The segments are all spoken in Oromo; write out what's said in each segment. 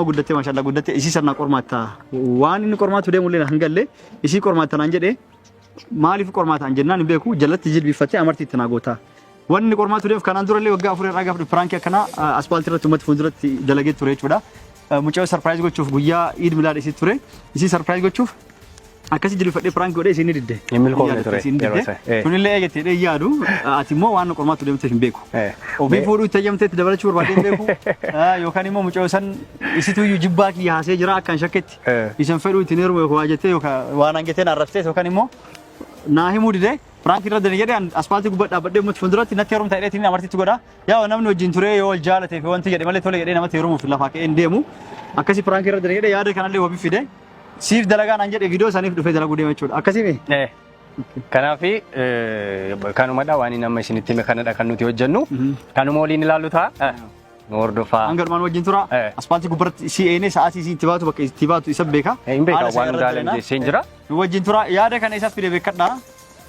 amma guddatte maashaallah guddatte isi sarna qormaata waan inni qormaatu deemu leena hangalle isi qormaata nan jedhe maaliif qormaata an jennaan beeku jalatti jilbifatte amartii itti naagota wanni qormaatu deef kanaan durallee waggaa afurii irraa gaafadhu prank akkana asfaaltii irratti ummata fuulduratti dalagee ture jechuudha mucaa surprise gochuuf guyyaa Eid Milad isi ture isi surprise gochuuf akkasi jilbifadhe prank godhe isin didde Emil koomne ture kunillee eegatee yaadu ati immoo waan qormaatu deemte hin beeku obii fuudhuu itti ayyamteetti dabalachuu barbaadee hin beeku yookaan immoo mucaa san isitu iyyuu jibbaa kiyya haasee jira akkan shakketti isan fedhuu itti neeru waa jettee yookaan waan hangateen arrabsitee yookaan immoo naa himuu didee prank irra dana jedhee asfaaltii gubbaa dhaabadhee mucaa fuulduratti natti heerumta jedheetiin amartitti godha yaa namni wajjin ture yoo wal jaalate fi wanti jedhe malee tole jedhee namatti heerumuuf lafaa ka'ee hin deemu akkasi prank irra dana jedhee yaada kanallee wabii fide siif dalagaan an jedhe video saniif dhufee dalaguu deema jechuudha akkasii kanaafi kanumadha waan inni amma isinitti hime kanadha kan nuti hojjennu kanuma waliin ilaallu ta'a Nordofa. Anggaruman wajjin tura. Asfalti gubar si ini saat si tiba tu pakai tiba tu isap beka. Imbe kawan dalam di senjera. Wajin tura. Ya ada kan isap pilih bekat dah.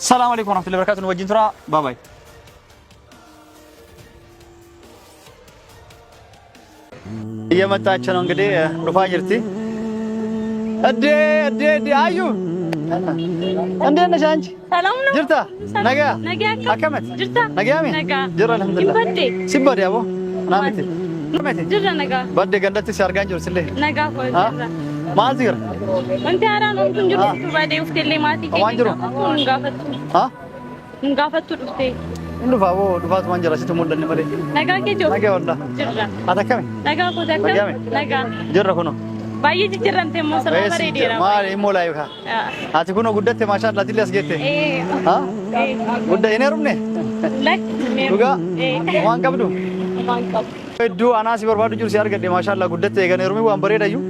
Assalamualaikum warahmatullahi wabarakatuh. Wajin tura. Bye bye. Iya mata channel gede lupa jirti. Ade ayu. Ande na shanj. Salam no. Jirta. Naga. Naga. Akamat. Jirta. Naga amin. Naga. Jira alhamdulillah. Ibadde. Sibade abo. Namete. Namete. Jirta naga. Badde gandatti sargan jur sille. Naga ko jirta. Maal sigar. Wanti haaraan omtuun jiru ibadde ufteellee maatii keenya. Waan jiru. Ngaafattu. Ha? Ngaafattu dhuftee. Indufa abo dufaatu waan jira situ mul'anne malee. Nagaa kee jiru. Nagaa walla. Jirta. Ata kami? Nagaa ko takka. Nagaa. Jirra kuno. Baay'ee jijjiiramtee immoo sababa bareedeera. Maal immoo laayu ka. Ati kuno guddatte maashaallah tillee as geette. Ha? Gudda hin heerumne? Dhugaa? Waan qabdu? Waan qabdu. Hedduu anaa si barbaadu jiru si argadhe maashaallah guddatte eegan heerumee waan bareedayyuu.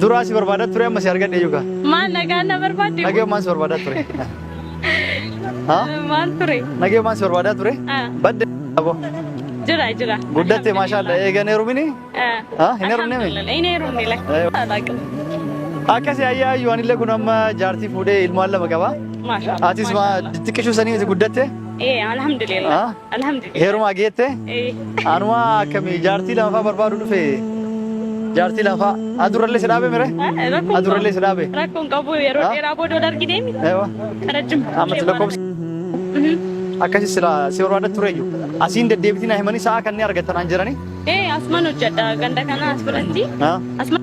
Duraa si barbaadaa ture amma si argadhe iyyuu ka. Maal nagaa na barbaadde? Nagee maan si barbaadaa ture? Ha? Maal ture? Nagee maan si barbaadaa ture? Badde abo. Jira. Guddatte maashaallah eegan heerumini? Ha? Hin heerumne mee? Hin heerumne lakkii. Akkasii ayyaayyu anillee kun amma jaartii fuudhee ilmaan lama qaba. Maashaallah. Atis ma xiqqishuu sanii guddatte? Alhamdulillah. Alhamdulillah. Heeruma geette? Anuma akkamii jaartii lama fa'aa barbaadu dhufe. Jaartii lama fa'aa adurrellee si dhaabe mire? Adurrellee si dhaabe. Rakkoon qabu yeroo dheeraa booda wal argine mi? Karajjum. Amma lakkoofsi. Akkasii si barbaada tureeyyu. Asiin deddeebitiin himanii sa'a kanneen argatanii jiranii? Asman hojjedha ganda kana as biratti. Asman.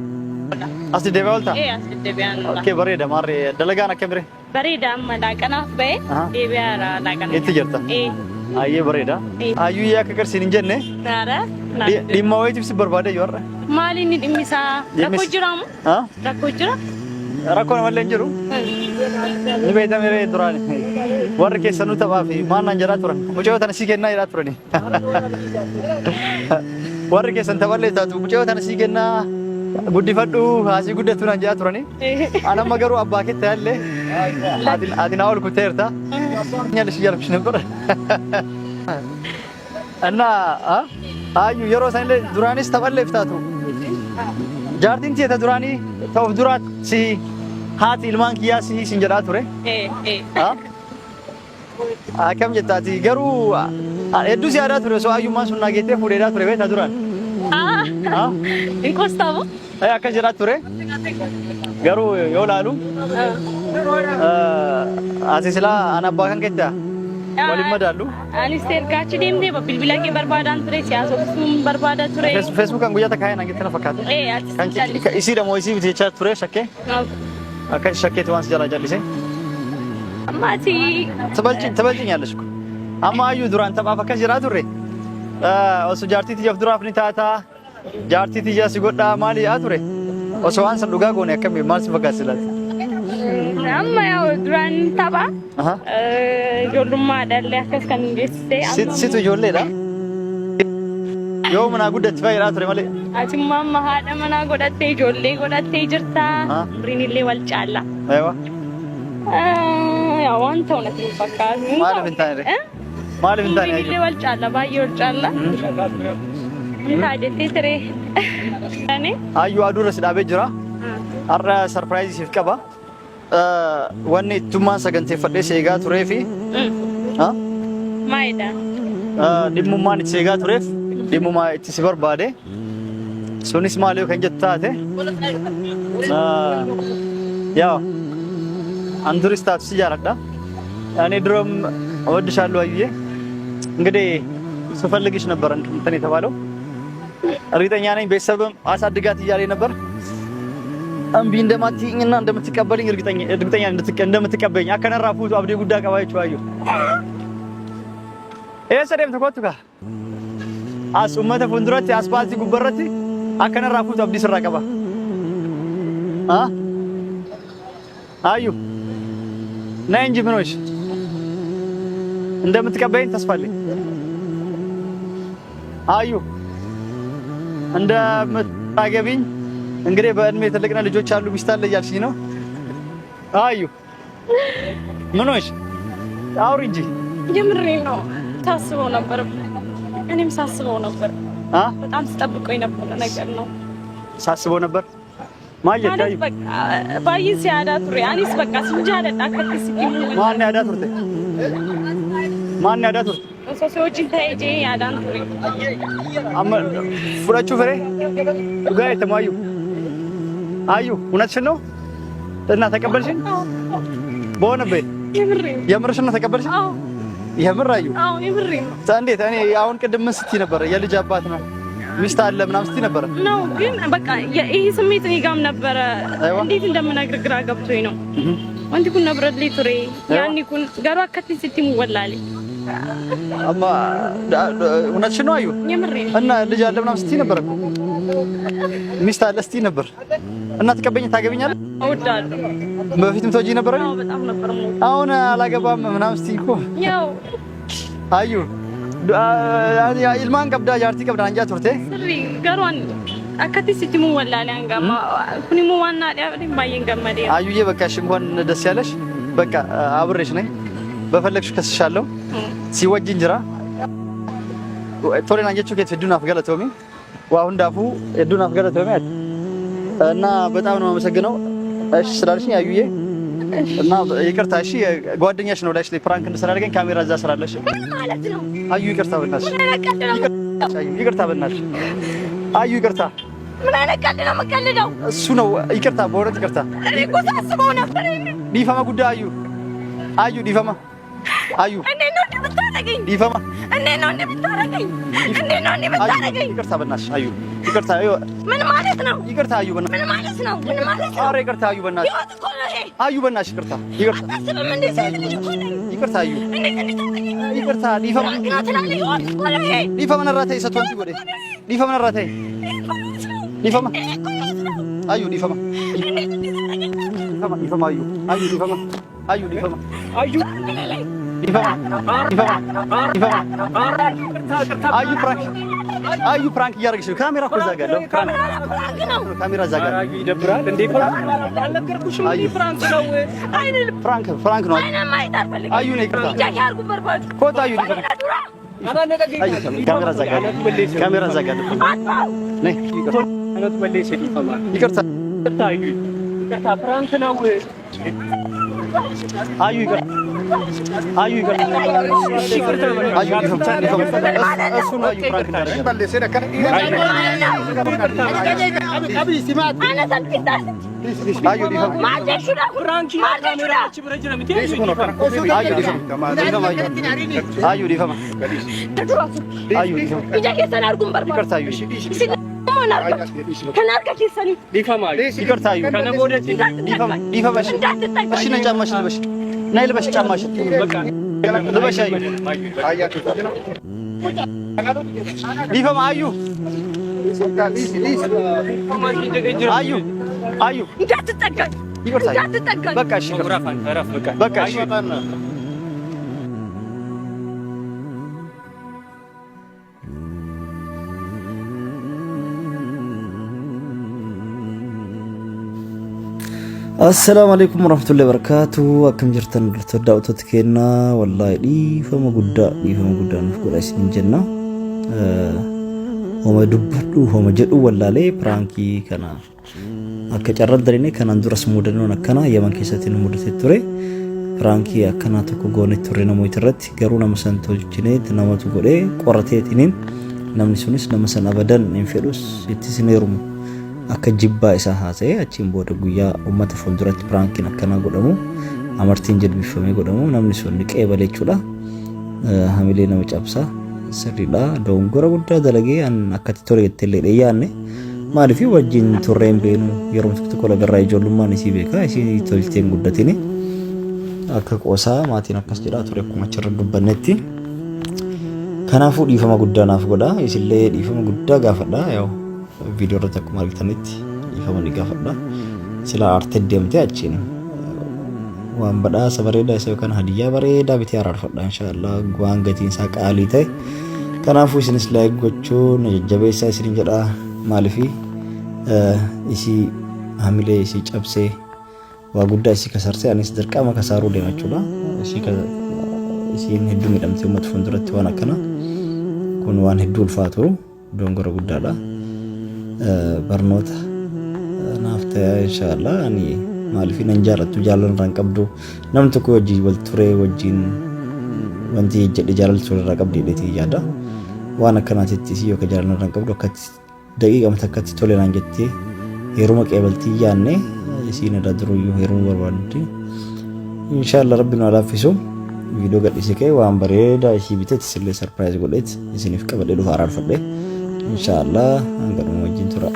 As deddeebi'aa ooltaa? As deddeebi'aa. Okkee bareeda maarree dalagaan akka mire? Bareeda amma laaqanaaf ba'e deebi'aara laaqana. Itti jirta? Ayyee bareeda. Ayyuu akka garsiin hin jenne? Dhimma wayiitiif si barbaade yoo har'a? Maali inni dhimmi isaa? Rakkoo jiraamu? Rakkoo jira? Rakkoon malee hin jiru? Ni beektamee duraan warri keessanuu taphaa fi maannaan jedhaa turan mucayyoo tana sii kennaa jedhaa turani. Warri keessan taphallee taatu mucayyoo tana sii kennaa guddifadhu haasii guddatu naan jedhaa turani. Anamma garuu abbaa keetti yaallee ati naa ol kutteerta. Nyaalli si jalabsi nan godha. Annaa ayyu yeroo sanillee duraanis taphalleef taatu. Jaartiin tiyata duraanii ta'uuf duraat si haati ilmaan kiyyaa si sin jedhaa ture. Akkam jettaati garuu hedduu si yaadaa ture osoo ayyummaan sun naageettee fuudheedhaa ture beektaa duraan. Hin kostaamu? Akkas jedhaa ture. Garuu yoo laalu ati silaa ana abbaa kan keettaa waliin madaallu. Anis ergaachi deemtee bilbila kee barbaadaan ture siyaasa obsuun barbaadaa ture. Feesbuukaan guyyaa takkaa hin hangitti na fakkaate. Isiidha moo isii biti jechaa ture shakkee? Akkas shakkeetti waan si jalaa jallisee? Ammaati. Tabalcin yaallash kun. Amma ayyuu duraan taphaaf akkas jiraa turre. Osoo jaartii tiyyaaf duraaf ni taataa. Jaartii tiyyaa si godhaa maali yaa ture? Osoo waan san dhugaa goone akkamii maal si fakkaate silaati? Amma yaa duraan tapha. Ijoollummaadhaallee akkas kan geessisee. Situ ijoolleedha? Yoo manaa guddatti fayyadhaa ture malee? Atimmoo amma haadha manaa godhattee ijoollee godhattee jirta. Umriin illee wal caala. Waan ta'u natti hin fakkaatu. Maaliif hin taane? Maaliif hin taane? Umriin illee wal caala baay'ee wal caala. Intaa jettee ture. Ayyuu aduurra si dhaabee jira. Har'a sarpiraayizii siif qaba. Wanni ittummaan saganteeffadhee si eegaa turee fi maalidha? Dhimmummaan itti si eegaa tureef dhimmummaa itti si barbaade sunis maaliyo kan jettu taate ያው አንድሩ ስታቱስ ይያረዳ እኔ ድሮም እወድሻለሁ አዩዬ እንግዲህ ስፈልግሽ ነበር እንትን የተባለው እርግጠኛ ነኝ ቤተሰብም አሳድጋት እያለኝ ነበር እምቢ እንደማትይኝና እንደምትቀበልኝ እርግጠኛ እንደምትቀበልኝ አከነራፉት አብዴ ጉዳ ቀባይቹ አዩ ኤሰደም ተቆጥካ አስኡመተ ፉንድረት አስፋልቲ ጉበረት አከነራፉት አብዲ ስራቀባ አዩ ነይ እንጂ ምኖች እንደምትቀበይኝ ተስፋ አለኝ አዩ እንደምታገቢኝ እንግዲህ በእድሜ ትልቅና ልጆች አሉ ሚስት አለ እያልሽኝ ነው አዩ ምኖች አውሪ እንጂ የምሬን ነው ታስበው ነበር እኔም ሳስበው ነበር በጣም ስጠብቀኝ ነበር ነገር ነው ሳስበው ነበር ማለት በቃ ባይስ ያዳቱሪ አኒስ በቃ ስንጃለ ጣከክስ ይሁን ማን ያዳቱሪ ሶሶዎች ታይጄ ያዳንቱሪ አማ ፍራቹ ፍሬ ዱጋይ ተማዩ አዩ እውነትሽን ነው እና ተቀበልሽኝ በሆነበት የምርሽን ነው ተቀበልሽኝ አዎ የምር አዩ አዎ የምር እንዴት እኔ አሁን ቅድም ምን ስትይ ነበር የልጅ አባት ነው ሚስት አለ ምናምን ስትይ ነበር ነው ግን በቃ ይሄ ስሜት እኔ ጋርም ነበር እንዴት እንደምነግር ግራ ገብቶኝ ነው ወንዲ ኩን ነብረት ሊቱሬ ያኒ ኩን ጋሩ አከቲ ስትይ ወላሊ አማ እውነትሽን ነው አዩ እና ልጅ አለ ምናምን ስትይ ነበር እኮ ሚስት አለ ስትይ ነበር እና ተቀበኝ ታገቢኛለህ እወዳለሁ በፊትም ተወጂ ነበር አዎ በጣም ነበር አሁን አላገባም ምናምን ስትይ እኮ ያው አዩ ilmaan qabdaa jaartii qabdaa anjaa turte sirri garuun akkatti sitti mu wallaale angama kuni mu waana dhaabin baay'een gammadee አዩዬ በቃ እሺ እንኳን ደስ ያለሽ በቃ አብሬሽ ነኝ በፈለግሽ ከስሻለሁ ሲወጅ እንጀራ ቶሬና አንጀቹ ከት ዱና አፍገለቶሚ ዋው እንዳፉ ዱና አፍገለቶሚ እና በጣም ነው የማመሰግነው እሺ ስላልሽኝ አዩዬ እና ይቅርታ እሺ ጓደኛሽ ነው ላይሽ ላይ ፕራንክ እንድሰራልከኝ ካሜራ እዛ ስራለሽ ማለት ነው አዩ ይቅርታ በእናትሽ ይቅርታ በእናትሽ አዩ ይቅርታ ምን አለቀልኝ ነው መቀልደው እሱ ነው ይቅርታ በእውነት ይቅርታ እኔ እኮ ሳስበው ነበር ዲፋማ ጉዳይ አዩ ዲፋማ አዩ እኔ ነው እንደምታረገኝ ዲፋማ እኔ ነው እንደምታረገኝ እኔ ነው እንደምታረገኝ ይቅርታ በእናትሽ አዩ ይቅርታ ምን ማለት ነው ይቅርታ አዩ በእናትሽ ምን ማለት ነው ምን ማለት ነው ኧረ ይቅርታ አዩ በእናትሽ አዩ በእናትሽ ይቅርታ ይቅርታ አስበም እንደ ሰይድ ይኮነ ይቅርታ አዩ እንዴት ይቅርታ ዲፋማ ዲፋማ ነራተ ይሰጥቶንት ወደ ዲፋማ ነራተ ዲፋማ አዩ ዲፋማ ዲፋማ አዩ አዩ ዲፋማ አዩ ዲፋማ አዩ አዩ ፕራንክ አዩ ፕራንክ እያደረግሽ ነው ካሜራ እኮ እዛ ጋር አለው ካሜራ እዛ ጋር አዩ ይደብራል እንዴ አልነገርኩሽም እንዴ ፍራንክ ነው አይደል ፍራንክ ነው አዩ ነው ይቅርታ ያርጉ በርባድ ኮታ አዩ ዲፋማ ካሜራ እዛ ጋር ካሜራ እዛ ጋር ነይ ይቅርታ አዩ ይቅርታ ፍራንክ ነው አዩ ይቅርታ አዩ ይቅርታ አዩ እሱ ነው አዩ ፕራንክ አዩ አዩ እንዳትጠጋኝ እንዳትጠጋኝ በቃ እሺ በቃ እሺ السلام عليكم ورحمة الله وبركاته. أكم جرتن برتداء تتكينا والله فما قدا نفكر أسين جنة هما دبردو هما جدو والله لي برانكي كنا أكجرد دريني كنا ندور اسمودنو نكنا يمن كيساتين مودتي توري برانكي أكنا تكو غوني توري نمو يترد غرونا مسان توجيني تنامو تقولي قراتي تينين نمني سونيس نمسان أبدان نفيروس يتسينيرم akka jibbaa isaa haasa'e achiin booda guyyaa uummata fuulduratti piraankiin akkanaa godhamu amartiin jilbifamee godhamu namni sun ni qeebale jechuudha. Hamilee nama cabsaa sirriidha. Dogongora guddaa dalagee akkatti tole jetteellee dheeyyaanne maaliif wajjin turreen beenu yeroo tokko lagarraa ijoollummaan isii beekaa isii tolteen guddatini akka qoosaa maatiin akkas jedhaa ture akkuma achirra dubbannetti. Kanaafuu dhiifama guddaa naaf godha. Isillee dhiifama guddaa gaafadha. Yoo viidiyoo irratti akkuma argitanitti dhiifama ni gaafadha. Sila aartee deemtee achiin waan badhaasa bareedaa isa yookaan hadiyyaa bareedaa bitee araarfadha inshaallah waan gatiin isaa qaalii ta'e. Kanaafuu isinis laayik gochuun jajjabeessaa isin jedha. Maalifi isii hamilee isii cabsee waa guddaa isii kasarsee anis dirqama kasaaruu deema jechuudha. Isiin hedduu miidhamtee uummata fuulduratti waan akkana kun waan hedduu ulfaatu dogongora guddaadha. Barnoota naaf ta'e inshaallah ani maaliif nan jaalattu jaalallaan qabdu namni tokko wajjin wal turee wajjin wanti jedhe jaalaltu irraa qabdi dheetii yaada. Waan akkanaatitti isii yookaan jaalallaan qabdu akkatti daqiiqama takkatti tole naan jettee heeruma qeebaltii yaanne isiin irraa duruyyuu heeruma barbaaddi. Inshaallah rabbi nu laaffisu. Viidiyoo gadhiisee ka'e waan bareedaa isii biteetti isillee sarpiraayiz godheet isiniif qabadhee dhufa araarfadhe. Inshaallah hanga dhuma wajjin tura.